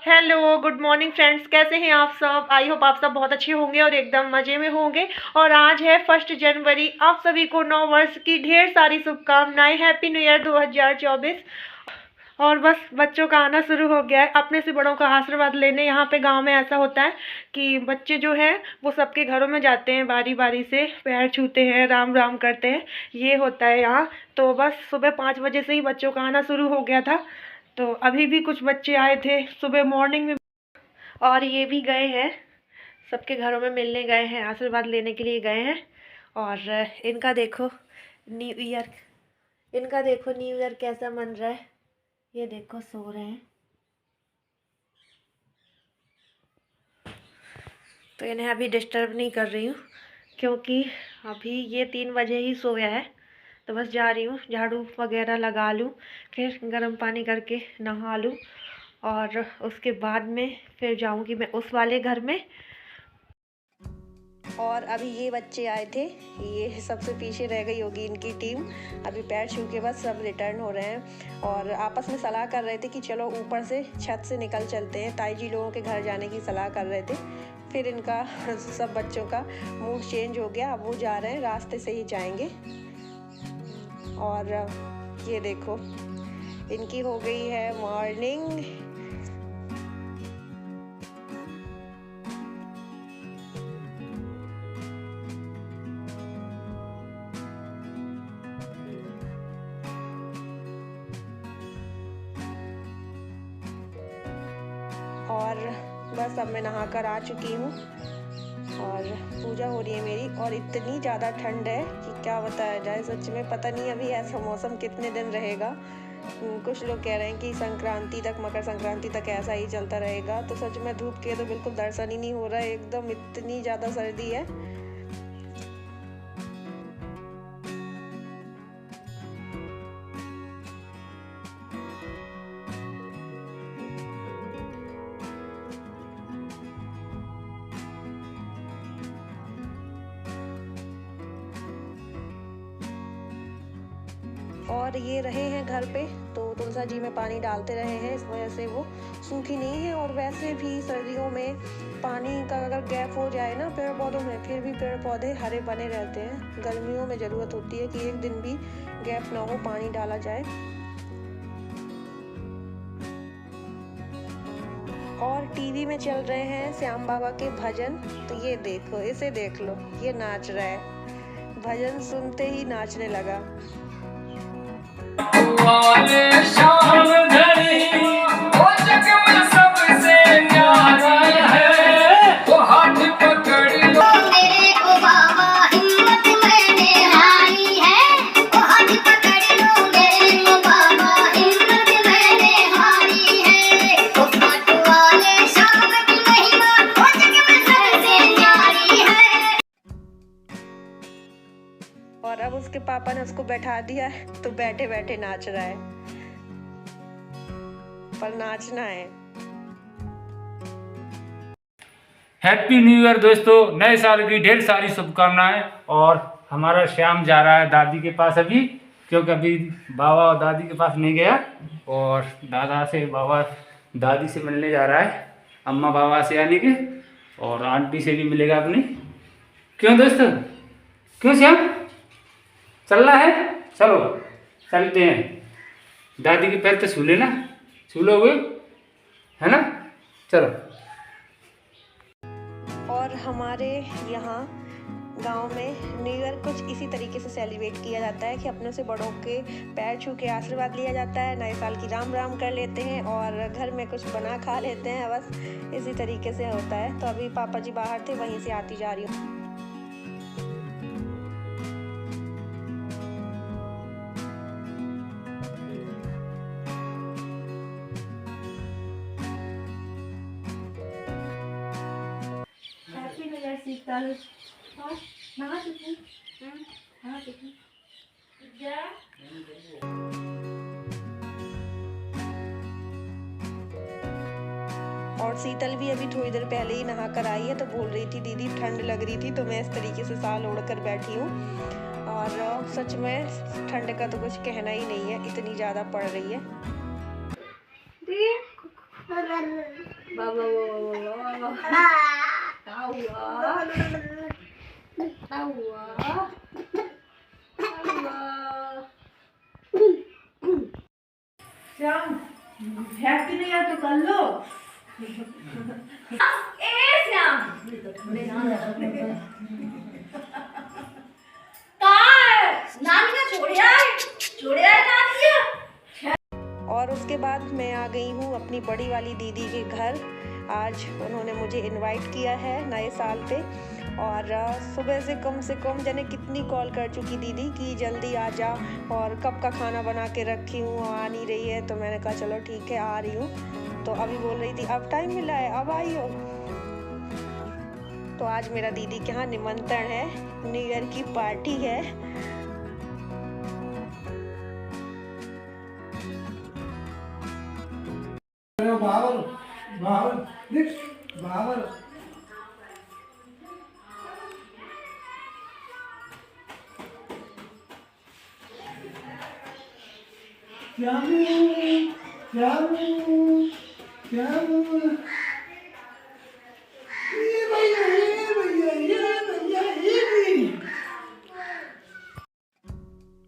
Hello, good morning friends, कैसे हैं आप सब। आई होप आप सब बहुत अच्छे होंगे और एकदम मज़े में होंगे। और आज है 1 जनवरी। आप सभी को नव वर्ष की ढेर सारी शुभकामनाएं। Happy new year 2024। और बस बच्चों का आना शुरू हो गया है अपने से बड़ों का आशीर्वाद लेने। यहाँ पे गांव में ऐसा होता है कि बच्चे जो हैं वो सबके घरों में जाते हैं, बारी बारी से पैर छूते हैं, राम राम करते हैं। ये होता है यहाँ। तो बस सुबह 5 बजे से ही बच्चों का आना शुरू हो गया था। तो अभी भी कुछ बच्चे आए थे सुबह मॉर्निंग में, और ये भी गए हैं, सबके घरों में मिलने गए हैं, आशीर्वाद लेने के लिए गए हैं। और इनका देखो न्यू ईयर, इनका देखो न्यू ईयर कैसा मन रहा है। ये देखो सो रहे हैं। तो इन्हें अभी डिस्टर्ब नहीं कर रही हूँ क्योंकि अभी ये 3 बजे ही सोया है। तो बस जा रही हूँ, झाड़ू वगैरह लगा लूँ, फिर गर्म पानी करके नहा लूँ और उसके बाद में फिर जाऊँगी मैं उस वाले घर में। और अभी ये बच्चे आए थे, ये सबसे पीछे रह गई होगी इनकी टीम। अभी पैर छू के बस सब रिटर्न हो रहे हैं और आपस में सलाह कर रहे थे कि चलो ऊपर से छत से निकल चलते हैं। ताई जी लोगों के घर जाने की सलाह कर रहे थे। फिर इनका सब बच्चों का मूड चेंज हो गया। अब वो जा रहे हैं, रास्ते से ही जाएंगे। और ये देखो इनकी हो गई है मॉर्निंग। और बस अब मैं नहाकर आ चुकी हूँ और पूजा हो रही है मेरी। और इतनी ज़्यादा ठंड है कि क्या बताया जाए। सच में पता नहीं अभी ऐसा मौसम कितने दिन रहेगा। कुछ लोग कह रहे हैं कि संक्रांति तक, मकर संक्रांति तक ऐसा ही चलता रहेगा। तो सच में धूप के तो बिल्कुल दर्शन ही नहीं हो रहा है, एकदम इतनी ज़्यादा सर्दी है। और ये रहे हैं घर पे, तो तुलसा जी में पानी डालते रहे हैं, इस वजह से वो सूखी नहीं है। और वैसे भी सर्दियों में पानी का अगर गैप हो जाए ना पेड़ पौधों में, फिर भी पेड़ पौधे हरे बने रहते हैं। गर्मियों में ज़रूरत होती है कि एक दिन भी गैप ना हो, पानी डाला जाए। और टीवी में चल रहे हैं श्याम बाबा के भजन। तो ये देखो, इसे देख लो, ये नाच रहा है, भजन सुनते ही नाचने लगा। शाम घड़ी वो जग में सबसे न्यारा है, वो हाथ पकड़ लो मेरे को बाबा, हिम्मत मैंने हारी है। वो हाथ पकड़ लो मेरे को बाबा, हिम्मत मैंने हारी है। वो हाथ वाले शाम की महिमा वो जग में सबसे न्यारी है। और अब उसके पापा ने उसको बैठा दिया है, तो बैठे बैठे नाच रहा है। पर नाचना है। हैप्पी न्यू ईयर दोस्तों, नए साल की ढेर सारी शुभकामनाएं। और हमारा श्याम जा रहा है दादी के पास अभी, क्योंकि अभी बाबा और दादी के पास नहीं गया। और दादा से, बाबा दादी से मिलने जा रहा है, अम्मा बाबा से यानी कि, और आंटी से भी मिलेगा अपनी। क्यों दोस्तों, क्यों श्याम चल रहा है? चलो चलते हैं। दादी के पैर तो छू लेना, छू लोगे है ना? चलो। और हमारे यहाँ गांव में न्यू ईयर कुछ इसी तरीके से सेलिब्रेट किया जाता है कि अपनों से बड़ों के पैर छू के आशीर्वाद लिया जाता है, नए साल की राम राम कर लेते हैं और घर में कुछ बना खा लेते हैं। बस इसी तरीके से होता है। तो अभी पापा जी बाहर थे, वहीं से आती जा रही हूँ। शीतल नहा चुकी, नहा चुकी। और शीतल भी अभी थोड़ी देर पहले ही नहा कर आई है। तो बोल रही थी दीदी ठंड लग रही थी, तो मैं इस तरीके से साल ओढ़ कर बैठी हूँ। और सच में ठंड का तो कुछ कहना ही नहीं है, इतनी ज़्यादा पड़ रही है। बाबा क्या हुआ? क्या हुआ? श्याम हैप्पी न्यू ईयर तो कर लो। ए श्याम नानी का छोड़े आए नानी। और उसके बाद मैं आ गई हूँ अपनी बड़ी वाली दीदी के घर। आज उन्होंने मुझे इनवाइट किया है नए साल पे, और सुबह से कम जाने कितनी कॉल कर चुकी दीदी कि जल्दी आ जा, और कब का खाना बना के रखी हूँ, आ नहीं रही है। तो मैंने कहा चलो ठीक है आ रही हूँ। तो अभी बोल रही थी अब टाइम मिला है अब आई हो। तो आज मेरा दीदी के यहाँ निमंत्रण है, न्यू ईयर की पार्टी है।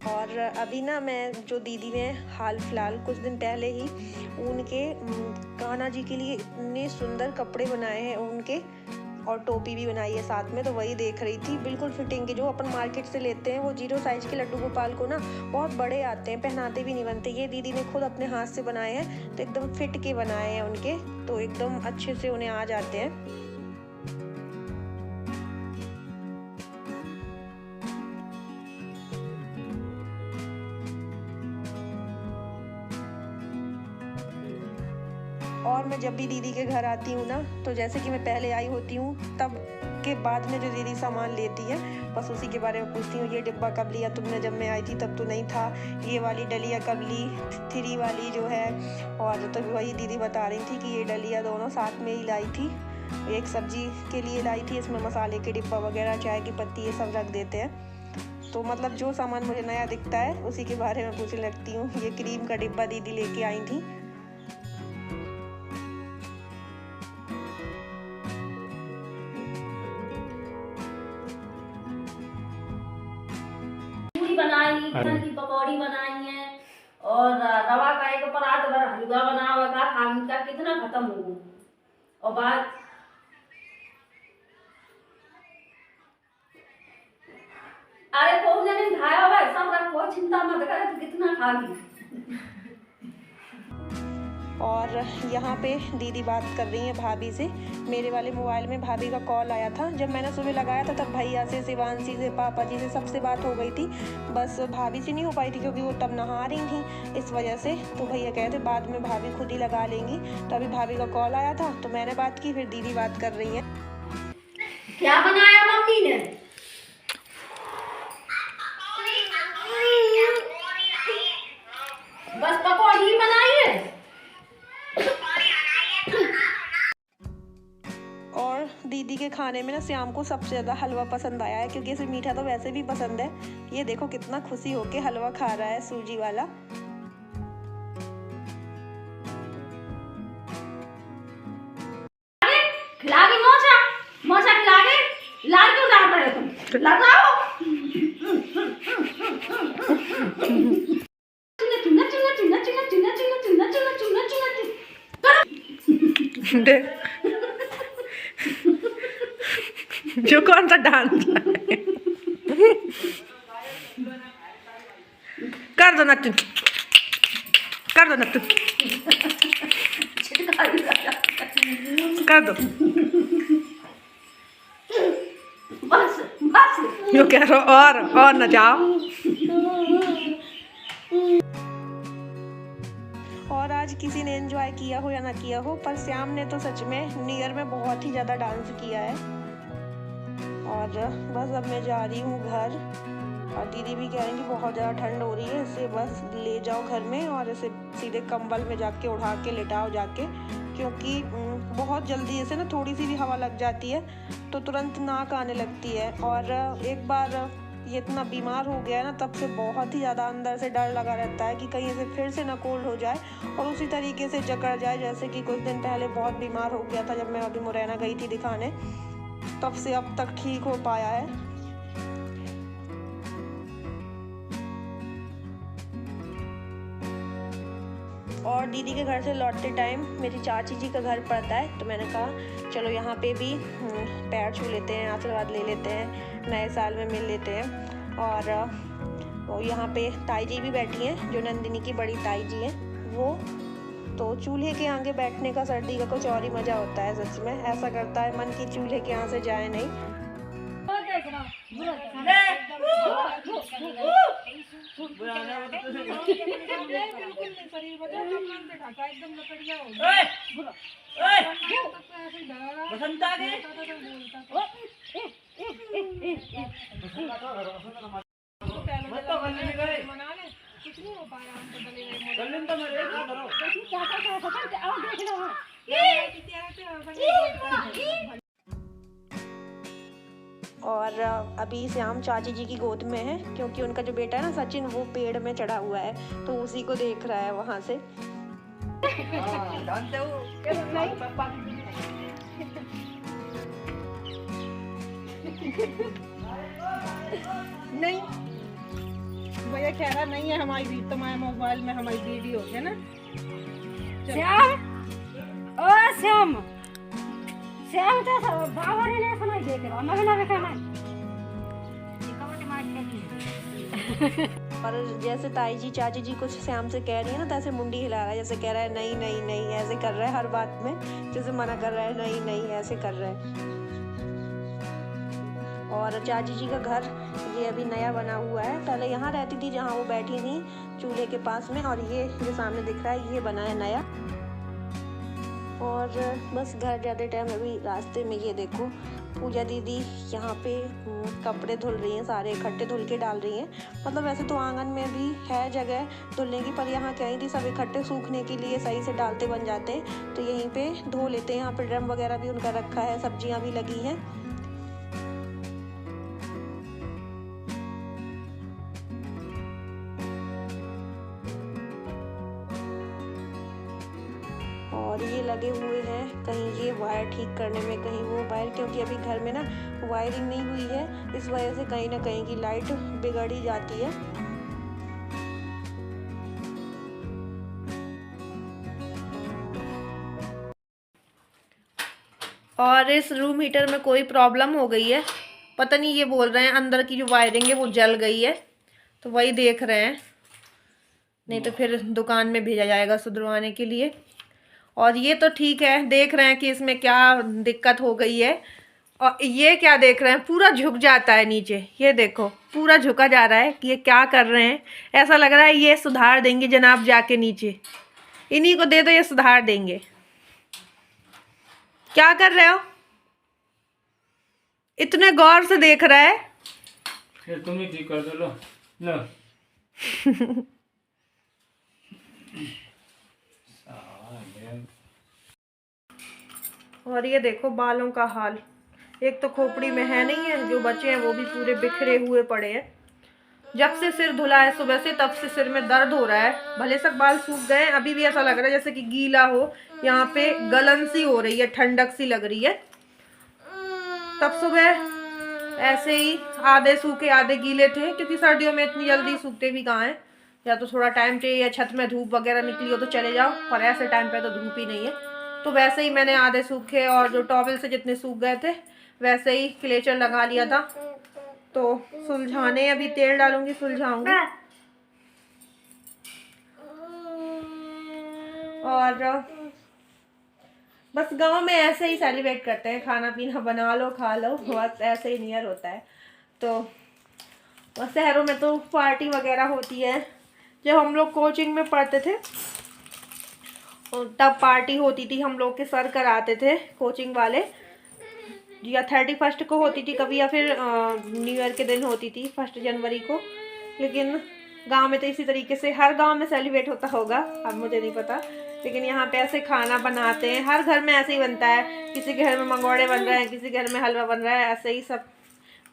और अभी ना मैं जो दीदी ने हाल फिलहाल कुछ दिन पहले ही उनके कान्हा जी के लिए इतने सुंदर कपड़े बनाए हैं उनके, और टोपी भी बनाई है साथ में। तो वही देख रही थी, बिल्कुल फिटिंग के जो अपन मार्केट से लेते हैं वो 0 साइज के लड्डू गोपाल को ना बहुत बड़े आते हैं, पहनाते भी नहीं बनते। ये दीदी ने खुद अपने हाथ से बनाए हैं, तो एकदम फिट के बनाए हैं उनके, तो एकदम अच्छे से उन्हें आ जाते हैं। और मैं जब भी दीदी के घर आती हूँ ना, तो जैसे कि मैं पहले आई होती हूँ तब के बाद में जो दीदी सामान लेती है बस उसी के बारे में पूछती हूँ। ये डिब्बा कब लिया तुमने? जब मैं आई थी तब तो नहीं था। ये वाली डलिया कब ली? 3 वाली जो है। और तो वही दीदी बता रही थी कि ये डलिया दोनों साथ में ही लाई थी। एक सब्जी के लिए लाई थी, इसमें मसाले के डिब्बा वगैरह, चाय की पत्ती, ये सब रख देते हैं। तो मतलब जो सामान मुझे नया दिखता है उसी के बारे में पूछने लगती हूँ। ये क्रीम का डिब्बा दीदी लेके आई थी। बनाई, बेसन की पकौड़ी बनाई है, और रवा का एक परात भर हलवा बना हुआ था, खाने का कितना खत्म हो गया। और बात अरे कौन ने खाया हुआ है, सब रखो, चिंता मत करे, तो कितना खागी। और यहाँ पे दीदी बात कर रही हैं भाभी से। मेरे वाले मोबाइल में भाभी का कॉल आया था, जब मैंने सुबह लगाया था तब भैया से, शिवांशी से, पापा जी से, सबसे बात हो गई थी। बस भाभी से नहीं हो पाई थी क्योंकि वो तब नहा रही थी, इस वजह से। तो भैया कहे थे बाद में भाभी खुद ही लगा लेंगी। तो अभी भाभी का कॉल आया था तो मैंने बात की, फिर दीदी बात कर रही है। क्या बनाया मम्मी ने? बस पकौड़ी बनाई है। और दीदी के खाने में ना श्याम को सबसे ज़्यादा हलवा पसंद आया है, क्योंकि इसे मीठा तो वैसे भी पसंद है। ये देखो कितना खुशी होके हलवा खा रहा है, सूजी वाला। खिलागी मोचा खिलागी, लाल क्यों लाल रहे तुम? लगाओ। जो कौन सा डांस कर दो नच, कर दो नच, कर दो। बस बस यो कह रहा और नचाओ। और आज किसी ने एंजॉय किया हो या ना किया हो, पर श्याम ने तो सच में न्यू ईयर में बहुत ही ज़्यादा डांस किया है। और बस अब मैं जा रही हूँ घर, और दीदी भी कह रही थी बहुत ज़्यादा ठंड हो रही है, इसे बस ले जाओ घर में और इसे सीधे कंबल में जाके उड़ा के लेटाओ जाके, क्योंकि बहुत जल्दी इसे ना थोड़ी सी भी हवा लग जाती है तो तुरंत नाक आने लगती है। और एक बार ये इतना बीमार हो गया है ना, तब से बहुत ही ज़्यादा अंदर से डर लगा रहता है कि कहीं से फिर से ना कोल्ड हो जाए और उसी तरीके से जकड़ जाए जैसे कि कुछ दिन पहले बहुत बीमार हो गया था जब मैं अभी मुरैना गई थी दिखाने। तब से अब तक ठीक हो पाया है। और दीदी के घर से लौटते टाइम मेरी चाची जी का घर पड़ता है, तो मैंने कहा चलो यहाँ पे भी पैर छू लेते हैं, आशीर्वाद ले लेते हैं, नए साल में मिल लेते हैं। और यहाँ पे ताई जी भी बैठी हैं, जो नंदिनी की बड़ी ताई जी हैं वो। तो चूल्हे के आगे बैठने का सर्दी का कुछ और ही मज़ा होता है। सच में ऐसा करता है मन की चूल्हे के यहाँ से जाए नहीं। और अभी श्याम चाची जी की गोद में है, क्योंकि उनका जो बेटा है ना सचिन, वो पेड़ में चढ़ा हुआ है, तो उसी को देख रहा है वहां से। नहीं भैया कह रहा नहीं है हमारी तुम्हारे मोबाइल में हमारी वीडियो है ना। श्याम, ओ श्याम, श्याम तो बाबा ने सुनाई देख रहा मैं ना देखा मैं। और जैसे ताई जी चाची जी कुछ श्याम से कह रही है ना, तैसे मुंडी हिला रहा है, जैसे कह रहा है नहीं नहीं नहीं, ऐसे कर रहा है हर बात में, जैसे मना कर रहा है नहीं नहीं, ऐसे कर रहा है। और चाची जी का घर ये अभी नया बना हुआ है, पहले यहाँ रहती थी जहाँ वो बैठी थी चूल्हे के पास में, और ये जो सामने दिख रहा है ये बना है नया। और बस घर जाते टाइम अभी रास्ते में ये देखो पूजा दीदी यहाँ पे कपड़े धुल रही हैं, सारे इकट्ठे धुल के डाल रही हैं। मतलब वैसे तो आंगन में भी है जगह धुलने की, पर यहाँ कहीं थी सब इकट्ठे सूखने के लिए सही से डालते बन जाते हैं, तो यहीं पे धो लेते हैं। यहाँ पे ड्रम वगैरह भी उनका रखा है, सब्जियाँ भी लगी हैं। और ये लगे हुए हैं कहीं ये वायर ठीक करने में, कहीं वो वायर, क्योंकि अभी घर में ना वायरिंग नहीं हुई है, इस वजह से कहीं ना कहीं की लाइट बिगड़ ही जाती है। और इस रूम हीटर में कोई प्रॉब्लम हो गई है, पता नहीं, ये बोल रहे हैं अंदर की जो वायरिंग है वो जल गई है, तो वही देख रहे हैं, नहीं तो फिर दुकान में भेजा जाएगा सुधरवाने के लिए। और ये तो ठीक है, देख रहे हैं कि इसमें क्या दिक्कत हो गई है। और ये क्या देख रहे हैं, पूरा झुक जाता है नीचे, ये देखो पूरा झुका जा रहा है कि ये क्या कर रहे हैं। ऐसा लग रहा है ये सुधार देंगे जनाब, जाके नीचे इन्हीं को दे दो, ये सुधार देंगे। क्या कर रहे हो, इतने गौर से देख रहा है। फिर तुम ही ठीक कर दो, लो लो। और ये देखो बालों का हाल, एक तो खोपड़ी में है नहीं है, जो बचे हैं वो भी पूरे बिखरे हुए पड़े हैं। जब से सिर धुला है सुबह से, तब से सिर में दर्द हो रहा है। भले सब बाल सूख गए, अभी भी ऐसा लग रहा है जैसे कि गीला हो, यहाँ पे गलन सी हो रही है, ठंडक सी लग रही है। तब सुबह ऐसे ही आधे सूखे आधे गीले थे, क्योंकि सर्दियों में इतनी जल्दी सूखते भी कहाँ हैं, या तो थोड़ा टाइम चाहिए, या छत में धूप वगैरह निकली हो तो चले जाओ, पर ऐसे टाइम पे तो धूप ही नहीं है। तो वैसे ही मैंने आधे सूखे और जो टॉवल से जितने सूख गए थे वैसे ही क्लेचर लगा लिया था। तो सुलझाने अभी तेल डालूंगी, सुलझाऊंगी। और बस गांव में ऐसे ही सेलिब्रेट करते हैं, खाना पीना बना लो खा लो, बस ऐसे ही नियर होता है। तो शहरों में तो पार्टी वगैरह होती है। जब हम लोग कोचिंग में पढ़ते थे तब पार्टी होती थी, हम लोग के सर कराते थे कोचिंग वाले, या 31 को होती थी कभी, या फिर न्यू ईयर के दिन होती थी 1 जनवरी को। लेकिन गांव में तो इसी तरीके से हर गांव में सेलिब्रेट होता होगा, अब मुझे नहीं पता, लेकिन यहाँ पे ऐसे खाना बनाते हैं, हर घर में ऐसे ही बनता है। किसी के घर में मंगोड़े बन रहे हैं, किसी घर में हलवा बन रहा है, ऐसे ही सब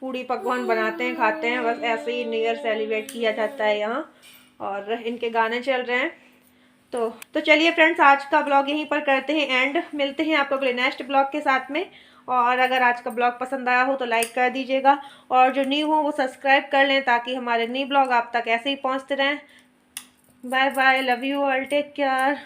पूड़ी पकवान बनाते हैं, खाते हैं। बस ऐसे ही न्यू ईयर सेलिब्रेट किया जाता है यहाँ। और इनके गाने चल रहे हैं। तो चलिए फ्रेंड्स, आज का ब्लॉग यहीं पर करते हैं एंड। मिलते हैं आपको अगले नेक्स्ट ब्लॉग के साथ में। और अगर आज का ब्लॉग पसंद आया हो तो लाइक कर दीजिएगा, और जो न्यू हो वो सब्सक्राइब कर लें, ताकि हमारे न्यू ब्लॉग आप तक ऐसे ही पहुँचते रहें। Bye bye, love you all, take care.